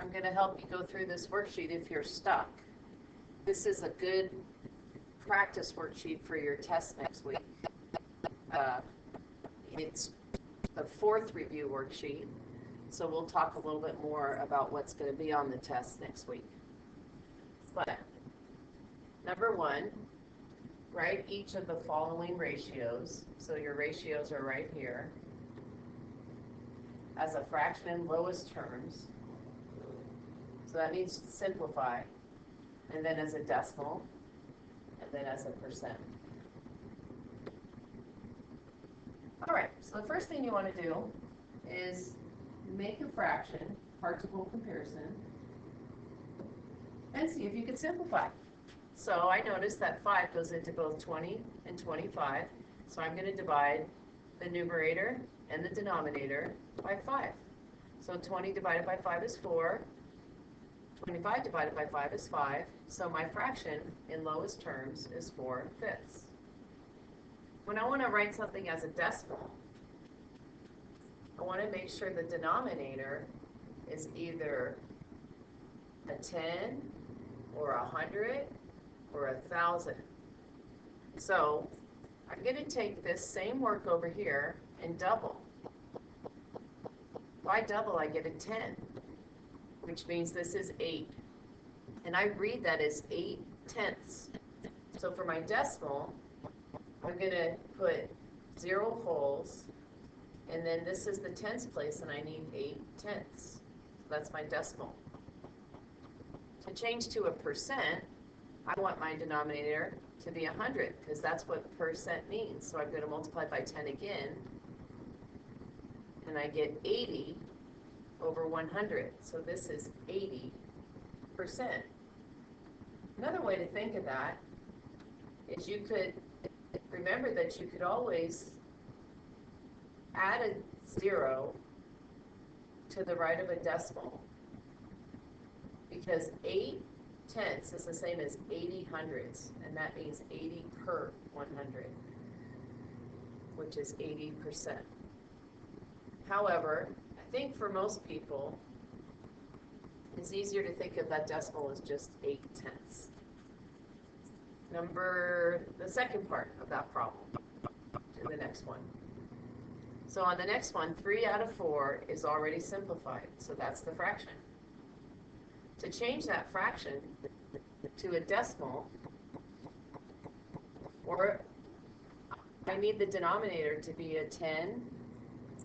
I'm going to help you go through this worksheet if you're stuck. This is a good practice worksheet for your test next week. It's the 4th review worksheet, so we'll talk a little bit more about what's going to be on the test next week. But number 1, write each of the following ratios. So your ratios are right here. As a fraction in lowest terms. So that means simplify. And then as a decimal. And then as a percent. All right, so the first thing you want to do is make a fraction, part-to-whole comparison, and see if you can simplify. So I noticed that 5 goes into both 20 and 25, so I'm going to divide the numerator and the denominator by 5. So 20 divided by 5 is 4, 25 divided by 5 is 5, so my fraction in lowest terms is 4/5. When I want to write something as a decimal, I want to make sure the denominator is either a 10 or 100 or 1,000. So I'm going to take this same work over here and double. If I double, I get a 10, which means this is 8. And I read that as 8/10. So for my decimal, I'm going to put 0 holes, and then this is the tens place, and I need 8/10. So that's my decimal. To change to a percent, I want my denominator to be 100, because that's what percent means. So I'm going to multiply by 10 again, and I get 80 over 100. So this is 80%. Another way to think of that is you could remember that you could always add a 0 to the right of a decimal, because 8/10 is the same as 80 hundredths, and that means 80 per 100, which is 80%. However, I think for most people, it's easier to think of that decimal as just 8/10. The second part of that problem, to the next one. So on the next one, 3 out of 4 is already simplified, so that's the fraction. To change that fraction to a decimal, or I need the denominator to be a 10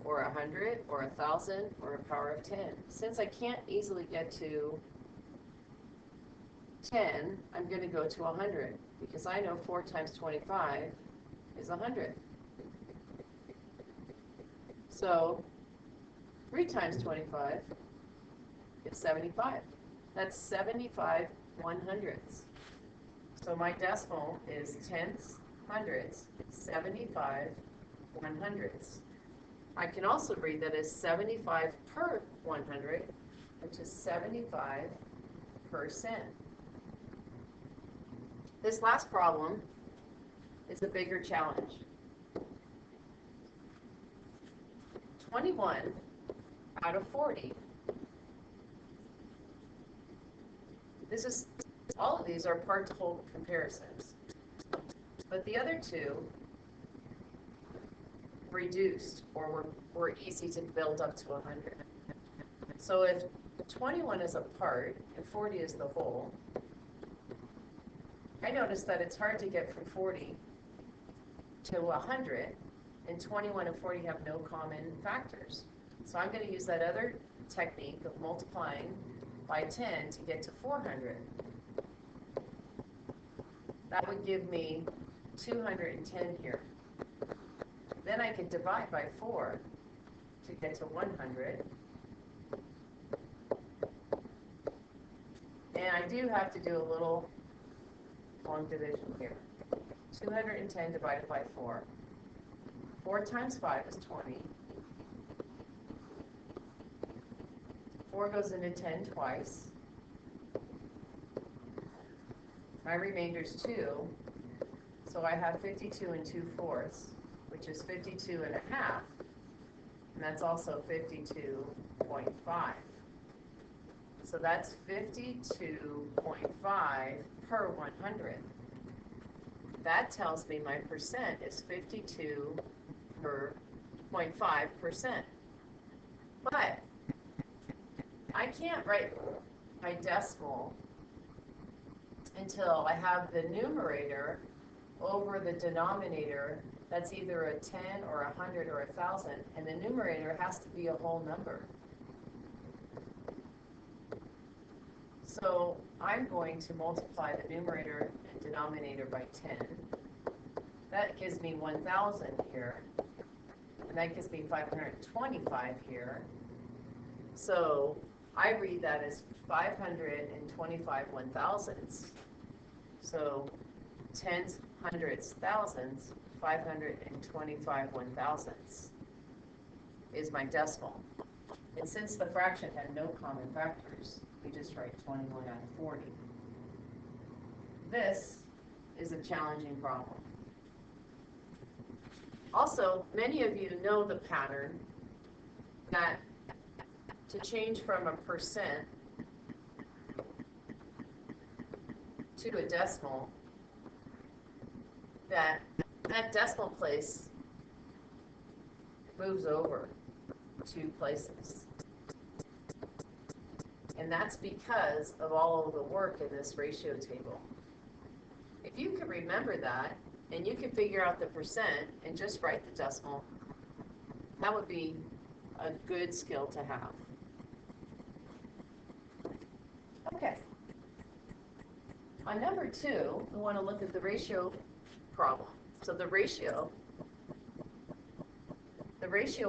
or 100 or 1,000 or a power of 10. Since I can't easily get to 10, I'm going to go to 100, because I know 4 times 25 is 100. So 3 times 25 is 75. That's 75 100ths. So my decimal is tenths, hundredths, 75 100ths. I can also read that as 75 per 100, which is 75%. This last problem is a bigger challenge. 21 out of 40. All of these are part-to-whole comparisons. But the other two reduced, or were easy to build up to 100. So if 21 is a part and 40 is the whole, I noticed that it's hard to get from 40 to 100, and 21 and 40 have no common factors. So I'm going to use that other technique of multiplying by 10 to get to 400. That would give me 210 here. Then I could divide by 4 to get to 100. And I do have to do a little long division here. 210 divided by 4. 4 times 5 is 20. 4 goes into 10 twice. My remainder is 2. So I have 52 2/4, which is 52 1/2. And that's also 52.5. So that's 52.5 per 100. That tells me my percent is 52.5%. But I can't write my decimal until I have the numerator over the denominator that's either a 10 or 100 or 1,000, and the numerator has to be a whole number. So I'm going to multiply the numerator and denominator by 10. That gives me 1,000 here, and that gives me 525 here. So I read that as 525 1,000ths. So tens, hundreds, thousands, 525 1,000ths is my decimal. And since the fraction had no common factors, we just write 21 out of 40. This is a challenging problem. Also, many of you know the pattern that to change from a percent to a decimal, that decimal place moves over 2 places. And that's because of all of the work in this ratio table. If you could remember that, and you could figure out the percent and just write the decimal, that would be a good skill to have. Okay. On number 2, we want to look at the ratio problem. So the ratio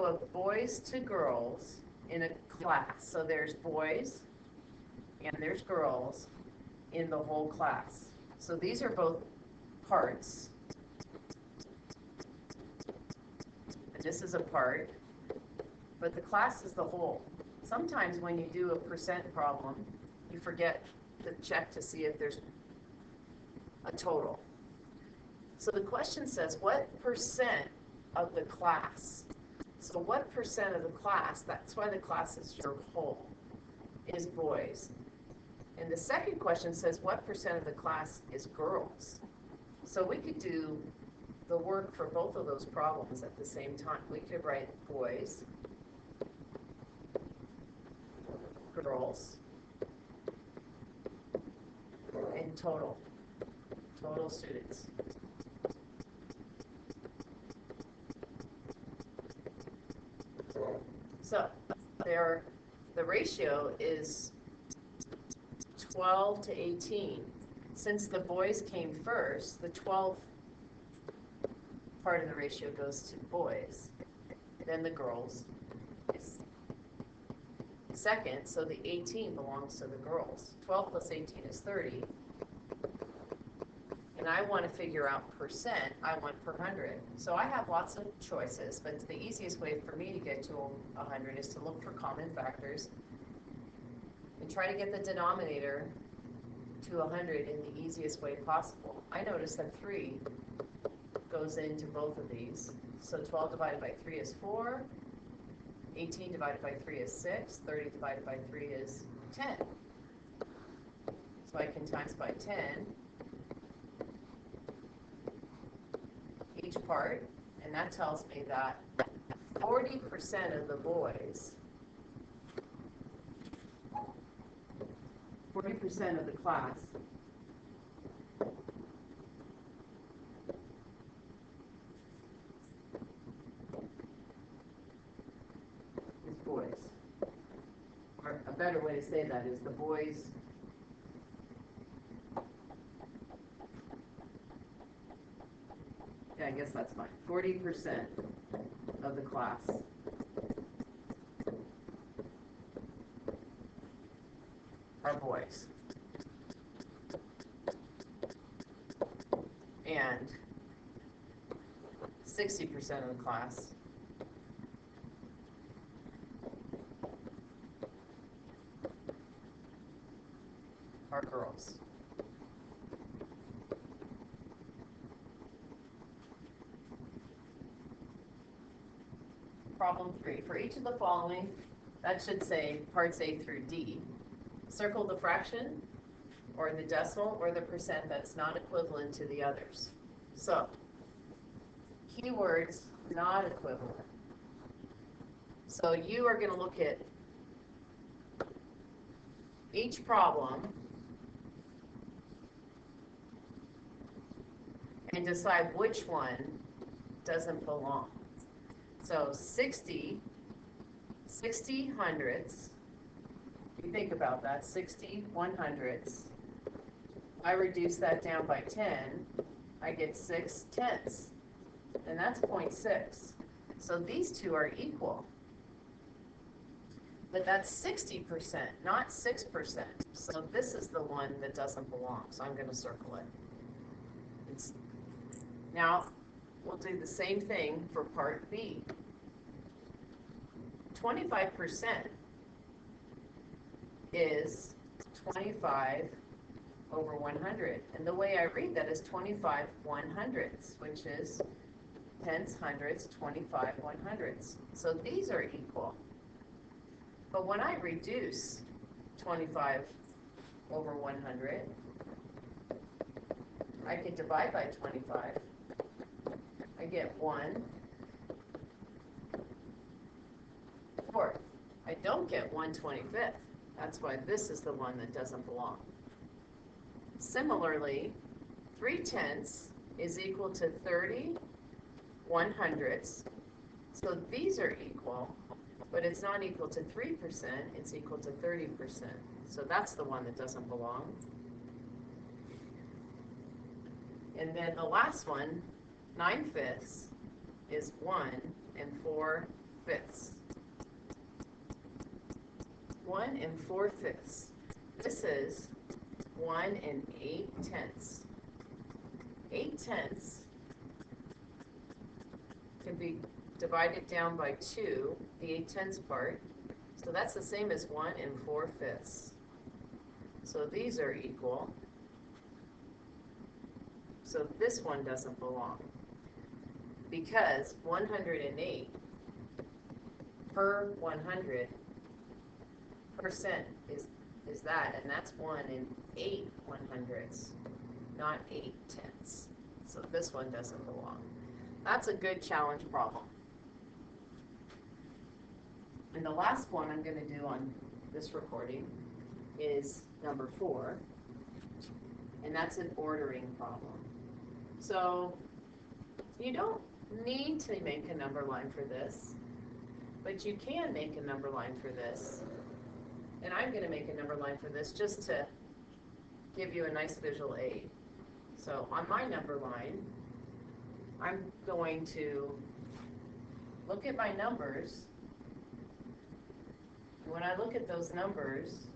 of boys to girls in a class. So there's boys and there's girls in the whole class. So these are both parts. And this is a part, but the class is the whole. Sometimes when you do a percent problem, you forget to check to see if there's a total. So the question says, what percent of the class? So what percent of the class, that's why the class is your whole, is boys. And the second question says, what percent of the class is girls? So we could do the work for both of those problems at the same time. We could write boys, girls, and total students. So the ratio is 12 to 18. Since the boys came first, the 12 part of the ratio goes to boys. Then the girls is second, so the 18 belongs to the girls. 12 plus 18 is 30. And I want to figure out percent, I want per 100. So I have lots of choices, but the easiest way for me to get to 100 is to look for common factors and try to get the denominator to 100 in the easiest way possible. I notice that 3 goes into both of these. So 12 divided by 3 is 4, 18 divided by 3 is 6, 30 divided by 3 is 10. So I can times by 10 each part, and that tells me that 40% of the boys, 40% of the class is boys. Or a better way to say that is the boys I guess that's fine. 40% of the class are boys. And 60% of the class are girls. Problem 3. For each of the following, that should say parts A through D. circle the fraction or the decimal or the percent that's not equivalent to the others. So, keywords not equivalent. So you are going to look at each problem and decide which one doesn't belong. So 60 hundredths, if you think about that, 60 100ths, I reduce that down by 10, I get 6 tenths, and that's 0.6. So these two are equal. But that's 60%, not 6%. So this is the one that doesn't belong, so I'm going to circle it. Now, we'll do the same thing for part B. 25% is 25 over 100. And the way I read that is 25 100ths, which is tenths, hundredths, 25 100ths. So these are equal. But when I reduce 25 over 100, I can divide by 25. I get 1/4. I don't get 1/25. That's why this is the one that doesn't belong. Similarly, 3/10 is equal to 30 100ths. So these are equal, but it's not equal to 3%, it's equal to 30%. So that's the one that doesn't belong. And then the last one, 9/5 is 1 4/5. 1 4/5. This is 1 8/10. 8/10 can be divided down by 2, the 8/10 part. So that's the same as 1 4/5. So these are equal. So this one doesn't belong. Because 108 per 100% is that, and that's 1 8 100ths, not 8/10. So this one doesn't belong. That's a good challenge problem. And the last one I'm going to do on this recording is number 4, and that's an ordering problem. So you don't need to make a number line for this, but you can make a number line for this. And I'm going to make a number line for this just to give you a nice visual aid. So on my number line, I'm going to look at my numbers. When I look at those numbers,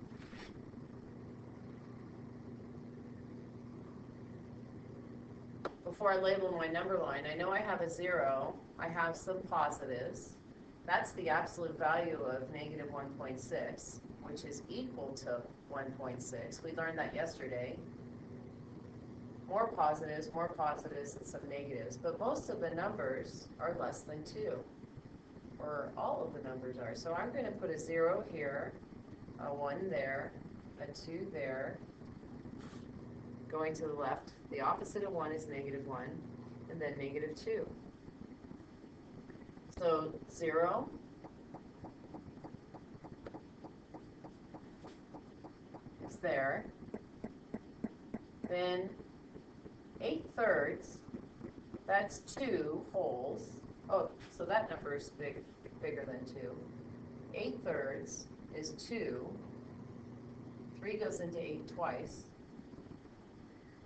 before I label my number line, I know I have a 0, I have some positives. That's the absolute value of negative 1.6, which is equal to 1.6. We learned that yesterday. More positives, and some negatives. But most of the numbers are less than 2, or all of the numbers are. So I'm going to put a 0 here, a 1 there, a 2 there. Going to the left, the opposite of 1 is negative 1, and then negative 2. So 0, is there. Then 8/3, that's 2 wholes. Oh, so that number is bigger than 2. 8/3 is 2. 3 goes into 8 twice.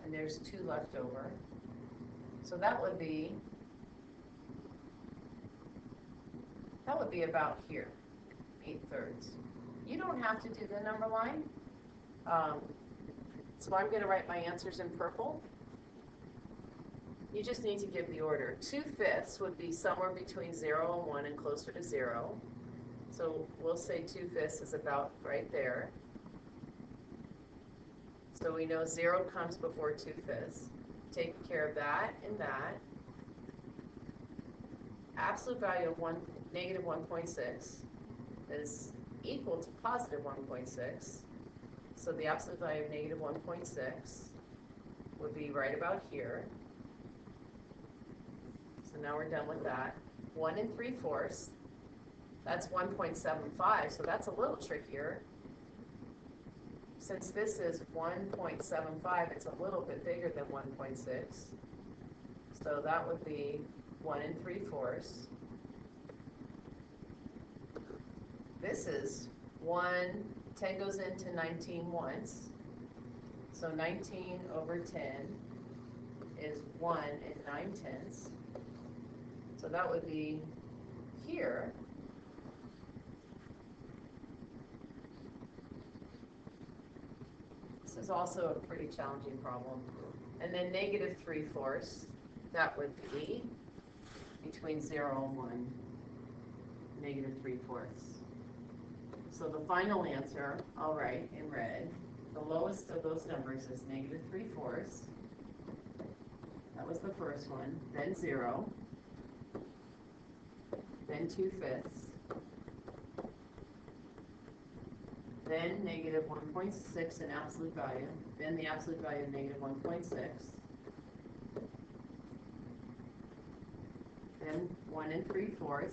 And there's 2 left over. So that would be about here, 8/3. You don't have to do the number line. So I'm going to write my answers in purple. You just need to give the order. 2/5 would be somewhere between 0 and 1 and closer to 0. So we'll say 2/5 is about right there. So we know 0 comes before 2/5. Take care of that and that. Absolute value of negative 1.6 is equal to positive 1.6. So the absolute value of negative 1.6 would be right about here. So now we're done with that. 1 3/4, that's 1.75, so that's a little trickier. Since this is 1.75, it's a little bit bigger than 1.6. So that would be 1 3/4. This is 10 goes into 19 once. So 19 over 10 is 1 9/10. So that would be here. This is also a pretty challenging problem. And then negative 3/4, that would be between 0 and 1, negative 3/4. So the final answer, I'll write in red, the lowest of those numbers is negative 3/4. That was the first one. Then 0. Then 2/5. Then negative 1.6 in absolute value. Then the absolute value of negative 1.6. Then 1 3/4.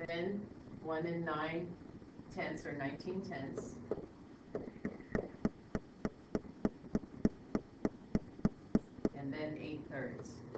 Then 1 9/10 or 19/10. And then 8/3.